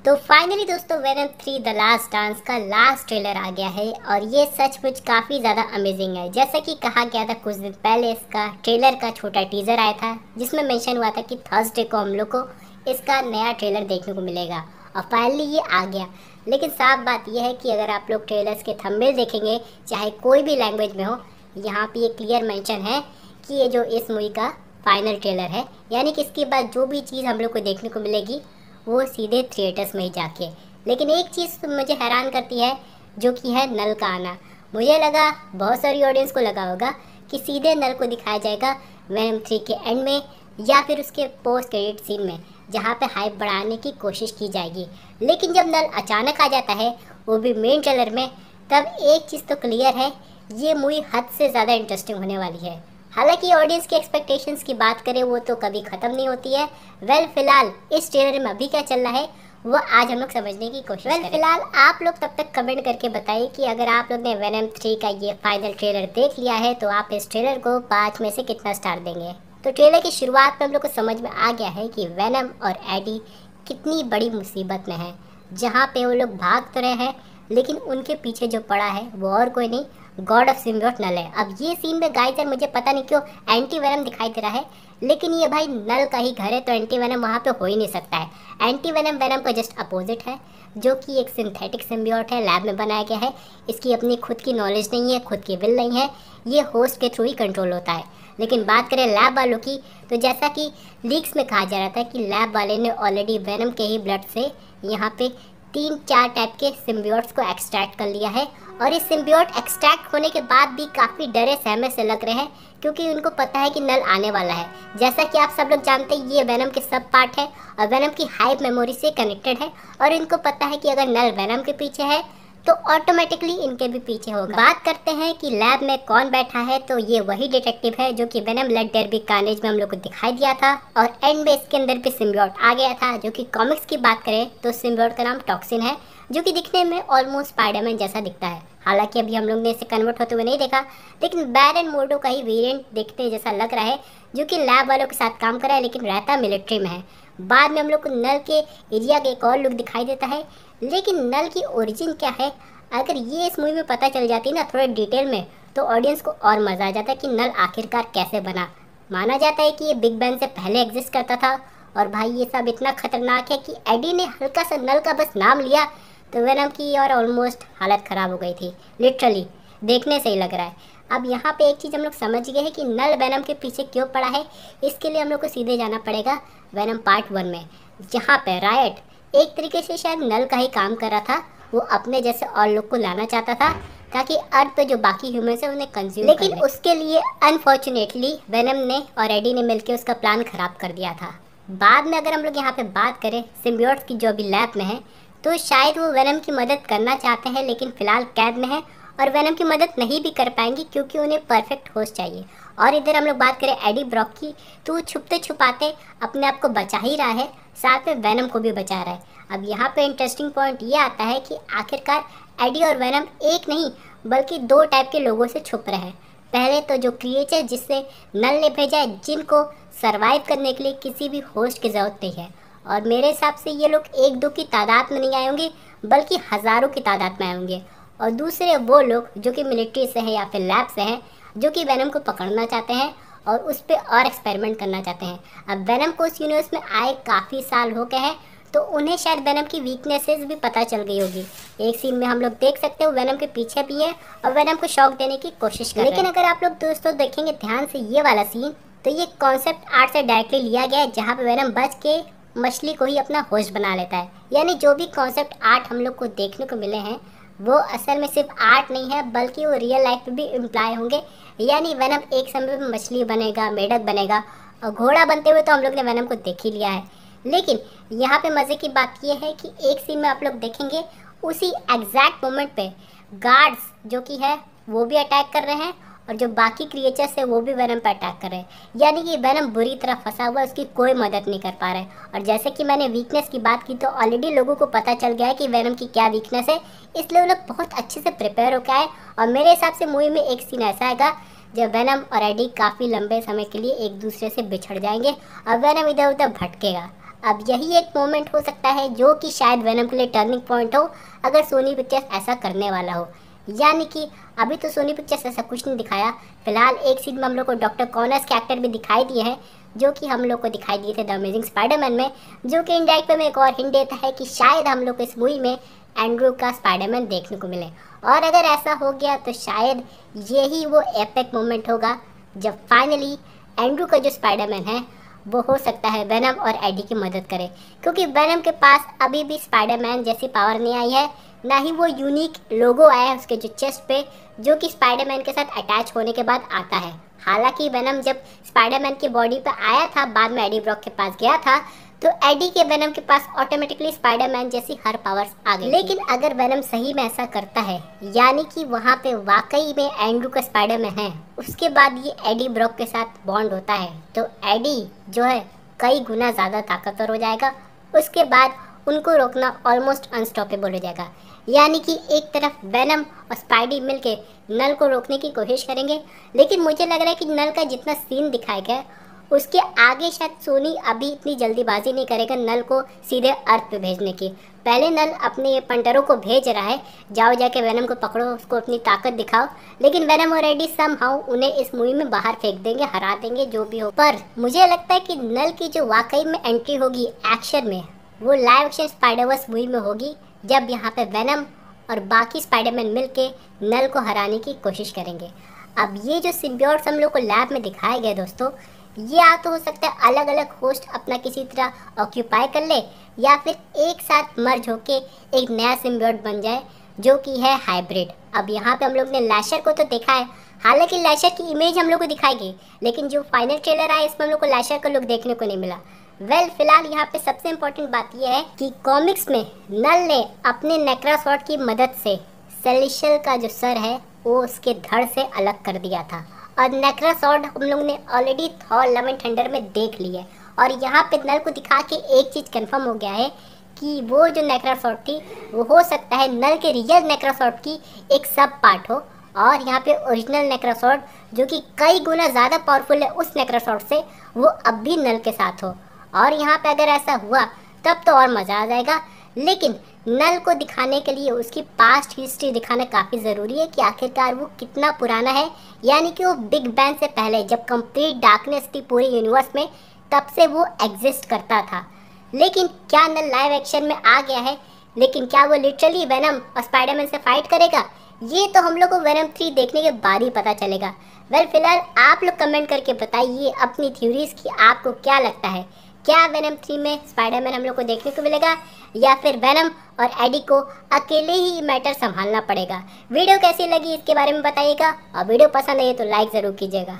तो फाइनली दोस्तों venom 3 the last dance का लास्ट ट्रेलर आ गया है और ये सचमुच काफ़ी ज़्यादा अमेजिंग है। जैसा कि कहा गया था कुछ दिन पहले, इसका ट्रेलर का छोटा टीज़र आया था जिसमें मेंशन हुआ था कि थर्सडे को हम लोग को इसका नया ट्रेलर देखने को मिलेगा और फाइनली ये आ गया। लेकिन साफ बात यह है कि अगर आप लोग ट्रेलर्स के थंबनेल देखेंगे, चाहे कोई भी लैंग्वेज में हो, यहाँ पर ये क्लियर मैंशन है कि ये जो इस मूवी का फाइनल ट्रेलर है, यानी कि इसके बाद जो भी चीज़ हम लोग को देखने को मिलेगी वो सीधे थिएटर्स में ही जाके। लेकिन एक चीज़ तो मुझे हैरान करती है, जो कि है नल का आना। मुझे लगा, बहुत सारी ऑडियंस को लगा होगा कि सीधे नल को दिखाया जाएगा वेनम 3 के एंड में या फिर उसके पोस्ट क्रेडिट सीन में, जहाँ पे हाइप बढ़ाने की कोशिश की जाएगी। लेकिन जब नल अचानक आ जाता है, वो भी मेन ट्रेलर में, तब एक चीज़ तो क्लियर है, ये मूवी हद से ज़्यादा इंटरेस्टिंग होने वाली है। हालांकि ऑडियंस की एक्सपेक्टेशंस की बात करें वो तो कभी ख़त्म नहीं होती है। फिलहाल इस ट्रेलर में अभी क्या चल रहा है वो आज हम लोग समझने की कोशिश करें। फिलहाल आप लोग तब तक कमेंट करके बताइए कि अगर आप लोग ने वेनम 3 का ये फाइनल ट्रेलर देख लिया है तो आप इस ट्रेलर को 5 में से कितना स्टार देंगे। तो ट्रेलर की शुरुआत में हम लोग को समझ में आ गया है कि वेनम और एडी कितनी बड़ी मुसीबत में है, जहाँ पे वो लोग भाग तो रहे हैं लेकिन उनके पीछे जो पड़ा है वो और कोई नहीं, गॉड ऑफ सिम्बियोट नल है। अब ये सीन में गाइस यार मुझे पता नहीं क्यों एंटी वेनम दिखाई दे रहा है, लेकिन ये भाई नल का ही घर है तो एंटी वेनम वहाँ पे हो ही नहीं सकता है। एंटी वेनम वेनम का जस्ट अपोजिट है, जो कि एक सिंथेटिक सिम्बियोट है, लैब में बनाया गया है। इसकी अपनी खुद की नॉलेज नहीं है, खुद की विल नहीं है, ये होस्ट के थ्रू ही कंट्रोल होता है। लेकिन बात करें लैब वालों की, तो जैसा कि लीक्स में कहा जा रहा था कि लैब वाले ने ऑलरेडी वेनम के ही ब्लड से यहाँ पे 3-4 टाइप के सिम्बियोट्स को एक्सट्रैक्ट कर लिया है। और इस सिम्बियोट एक्सट्रैक्ट होने के बाद भी काफ़ी डरे सहमे से लग रहे हैं, क्योंकि उनको पता है कि नल आने वाला है। जैसा कि आप सब लोग जानते हैं, ये वेनम के सब पार्ट है और वेनम की हाइप मेमोरी से कनेक्टेड है, और इनको पता है कि अगर नल वेनम के पीछे है तो ऑटोमेटिकली इनके भी पीछे होगा। बात करते हैं कि लैब में कौन बैठा है, तो ये वही डिटेक्टिव है जो कि Venom let there be Carnage में हम लोग को दिखाई दिया था, और एंड में इसके अंदर भी सिम्बियोट आ गया था। जो कि कॉमिक्स की बात करें तो सिम्बियोट का नाम टॉक्सिन है, जो कि दिखने में ऑलमोस्ट स्पाइडरमैन जैसा दिखता है। हालांकि अभी हम लोग ने इसे कन्वर्ट होते हुए नहीं देखा, लेकिन बैरन मोर्डो का ही वेरिएंट देखने जैसा लग रहा है, जो कि लैब वालों के साथ काम कर रहा है लेकिन रहता मिलिट्री में है। बाद में हम लोग को नल के एरिया का एक और लुक दिखाई देता है, लेकिन नल की ओरिजिन क्या है, अगर ये इस मूवी में पता चल जाती ना थोड़े डिटेल में, तो ऑडियंस को और मज़ा आ जाता है कि नल आखिरकार कैसे बना। माना जाता है कि ये बिग बैंग से पहले एग्जिस्ट करता था, और भाई ये सब इतना खतरनाक है कि एडी ने हल्का सा नल का बस नाम लिया तो वेनम की और ऑलमोस्ट हालत ख़राब हो गई थी, लिटरली देखने से ही लग रहा है। अब यहाँ पे एक चीज़ हम लोग समझ गए हैं कि नल वेनम के पीछे क्यों पड़ा है। इसके लिए हम लोग को सीधे जाना पड़ेगा वेनम पार्ट 1 में, जहाँ पे रायट एक तरीके से शायद नल का ही काम कर रहा था। वो अपने जैसे और लोग को लाना चाहता था ताकि अर्थ पे जो बाकी ह्यूमंस है उन्हें कंज्यूम, लेकिन उसके लिए अनफॉर्चुनेटली वेनम ने और एडी ने मिलकर उसका प्लान ख़राब कर दिया था। बाद में अगर हम लोग यहाँ पे बात करें सिम्बियोट्स की जो अभी लैब में है, तो शायद वो वेनम की मदद करना चाहते हैं लेकिन फ़िलहाल कैद में है और वेनम की मदद नहीं भी कर पाएंगी क्योंकि उन्हें परफेक्ट होस्ट चाहिए। और इधर हम लोग बात करें एडी ब्रॉक की, तो वो छुपते छुपाते अपने आप को बचा ही रहा है, साथ में वेनम को भी बचा रहा है। अब यहाँ पे इंटरेस्टिंग पॉइंट ये आता है कि आखिरकार एडी और वेनम एक नहीं बल्कि 2 टाइप के लोगों से छुप रहे हैं। पहले तो जो क्रिएचर जिससे नल ने भेजा है, जिनको सर्वाइव करने के लिए किसी भी होस्ट की ज़रूरत नहीं है, और मेरे हिसाब से ये लोग 1-2 की तादाद में नहीं आए होंगे बल्कि हज़ारों की तादाद में आए होंगे। और दूसरे वो लोग जो कि मिलिट्री से हैं या फिर लैब से हैं, जो कि वेनम को पकड़ना चाहते हैं और उस पर और एक्सपेरिमेंट करना चाहते हैं। अब वेनम को उस यूनिवर्स में आए काफ़ी साल हो गए हैं, तो उन्हें शायद वेनम की वीकनेसेस भी पता चल गई होगी। एक सीन में हम लोग देख सकते हो वेनम के पीछे भी है और वेनम को शॉक देने की कोशिश कर रहे हैं। लेकिन अगर आप लोग दोस्तों देखेंगे ध्यान से ये वाला सीन, तो ये कॉन्सेप्ट आर्ट से डायरेक्टली लिया गया है, जहाँ पे वेनम बच के मछली को ही अपना होस्ट बना लेता है। यानी जो भी कॉन्सेप्ट आर्ट हम लोग को देखने को मिले हैं वो असल में सिर्फ आर्ट नहीं है बल्कि वो रियल लाइफ में भी इम्प्लाई होंगे। यानी वेनम एक समय में मछली बनेगा, मेढक बनेगा, और घोड़ा बनते हुए तो हम लोग ने वेनम को देख ही लिया है। लेकिन यहाँ पे मज़े की बात ये है कि एक सीन में आप लोग देखेंगे उसी एग्जैक्ट मोमेंट पे गार्ड्स जो कि है वो भी अटैक कर रहे हैं, और जो बाकी क्रिएचर्स है वो भी वेनम पर अटैक कर रहे हैं। यानी कि वेनम बुरी तरह फंसा हुआ है, उसकी कोई मदद नहीं कर पा रहा है। और जैसे कि मैंने वीकनेस की बात की, तो ऑलरेडी लोगों को पता चल गया है कि वेनम की क्या वीकनेस है, इसलिए वो लोग बहुत अच्छे से प्रिपेयर होकर आए। और मेरे हिसाब से मूवी में एक सीन ऐसा आएगा जब वेनम और एडी काफ़ी लंबे समय के लिए एक दूसरे से बिछड़ जाएंगे और वेनम इधर उधर भटकेगा। अब यही एक मोमेंट हो सकता है जो कि शायद वेनम के लिए टर्निंग पॉइंट हो, अगर सोनी पिक्चर्स ऐसा करने वाला हो। यानी कि अभी तो सोनी पिक्चर्स ऐसा कुछ नहीं दिखाया। फिलहाल एक सीन में हम लोग को डॉक्टर कॉनर्स के एक्टर भी दिखाई दिए हैं, जो कि हम लोग को दिखाई दिए थे द अमेजिंग स्पाइडरमैन में, जो कि इनडायरेक्ट में एक और हिंट देता है कि शायद हम लोग को इस मूवी में एंड्रू का स्पाइडरमैन देखने को मिले। और अगर ऐसा हो गया तो शायद यही वो एपिक मोमेंट होगा जब फाइनली एंड्रू का जो स्पाइडरमैन है वो हो सकता है वेनम और एडी की मदद करे, क्योंकि वेनम के पास अभी भी स्पाइडरमैन जैसी पावर नहीं आई है, ना ही वो यूनिक लोगो आया है उसके जो चेस्ट पे, जो कि स्पाइडरमैन के साथ अटैच होने के बाद आता है। हालांकि वेनम जब स्पाइडरमैन की बॉडी पे आया था, बाद में एडी ब्रॉक के पास गया था, तो एडी के वेनम के पास ऑटोमेटिकली स्पाइडरमैन जैसी हर पावर्स आ गई। लेकिन अगर वेनम सही में ऐसा करता है, यानी कि वहाँ पे वाकई में एंड्रू का स्पाइडरमैन है, उसके बाद ये एडी ब्रॉक के साथ बॉन्ड होता है, तो एडी जो है कई गुना ज़्यादा ताकतवर हो जाएगा। उसके बाद उनको रोकना ऑलमोस्ट अनस्टॉपेबल हो जाएगा। यानी कि एक तरफ वेनम और स्पाइडी मिलके नल को रोकने की कोशिश करेंगे, लेकिन मुझे लग रहा है कि नल का जितना सीन दिखाया गया उसके आगे शायद सोनी अभी इतनी जल्दीबाजी नहीं करेगा नल को सीधे अर्थ पे भेजने की। पहले नल अपने ये पंटरों को भेज रहा है, जाओ जाके वेनम को पकड़ो, उसको अपनी ताकत दिखाओ, लेकिन वेनम और एडी समहाउ उन्हें इस मूवी में बाहर फेंक देंगे, हरा देंगे, जो भी हो। पर मुझे लगता है कि नल की जो वाकई में एंट्री होगी एक्शन में, वो लाइव एक्शन स्पाइडरवर्स मूवी में होगी, जब यहाँ पे वेनम और बाकी स्पाइडरमैन मिलके नल को हराने की कोशिश करेंगे। अब ये जो सिम्बियोट्स हम लोग को लैब में दिखाए गए दोस्तों, ये या तो हो सकता है अलग अलग होस्ट अपना किसी तरह ऑक्यूपाई कर ले, या फिर एक साथ मर्ज होके एक नया सिम्बियोट बन जाए, जो कि है हाइब्रिड। अब यहाँ पे हम लोग ने लैशर को तो देखा है, हालांकि लैशर की इमेज हम लोग को दिखाई गई, लेकिन जो फाइनल ट्रेलर आया इसमें हम लोग को लैशर का लुक देखने को नहीं मिला। फिलहाल यहाँ पे सबसे इम्पोर्टेंट बात यह है कि कॉमिक्स में नल ने अपने नेक्रासॉर्ड की मदद से सेलेशियल का जो सर है वो उसके धड़ से अलग कर दिया था, और नेक्रासॉर्ड हम लोग ने already Thor love and thunder में देख ली है। और यहाँ पे नल को दिखा के एक चीज़ कंफर्म हो गया है कि वो जो नेक्रासॉर्ड थी वो हो सकता है नल के रियल नेक्रासॉर्ड की एक सब पार्ट हो, और यहाँ पे ओरिजिनल नेक्रासॉर्ड जो कि कई गुना ज़्यादा पावरफुल है उस नेक्रासॉर्ड से, वो अब भी नल के साथ हो। और यहाँ पे अगर ऐसा हुआ तब तो और मज़ा आ जाएगा, लेकिन नल को दिखाने के लिए उसकी पास्ट हिस्ट्री दिखाना काफ़ी ज़रूरी है कि आखिरकार वो कितना पुराना है। यानी कि वो बिग बैंग से पहले जब कंप्लीट डार्कनेस थी पूरे यूनिवर्स में, तब से वो एग्जिस्ट करता था। लेकिन क्या नल लाइव एक्शन में आ गया है, लेकिन क्या वो लिटरली वेनम और स्पाइडरमैन से फाइट करेगा, ये तो हम लोग को वेनम 3 देखने के बाद ही पता चलेगा। फिलहाल आप लोग कमेंट करके बताइए अपनी थ्योरीज की, आपको क्या लगता है, क्या वेनम 3 में स्पाइडरमैन हम लोग को देखने को मिलेगा, या फिर वेनम और एडी को अकेले ही मैटर संभालना पड़ेगा। वीडियो कैसी लगी इसके बारे में बताइएगा, और वीडियो पसंद आई तो लाइक ज़रूर कीजिएगा।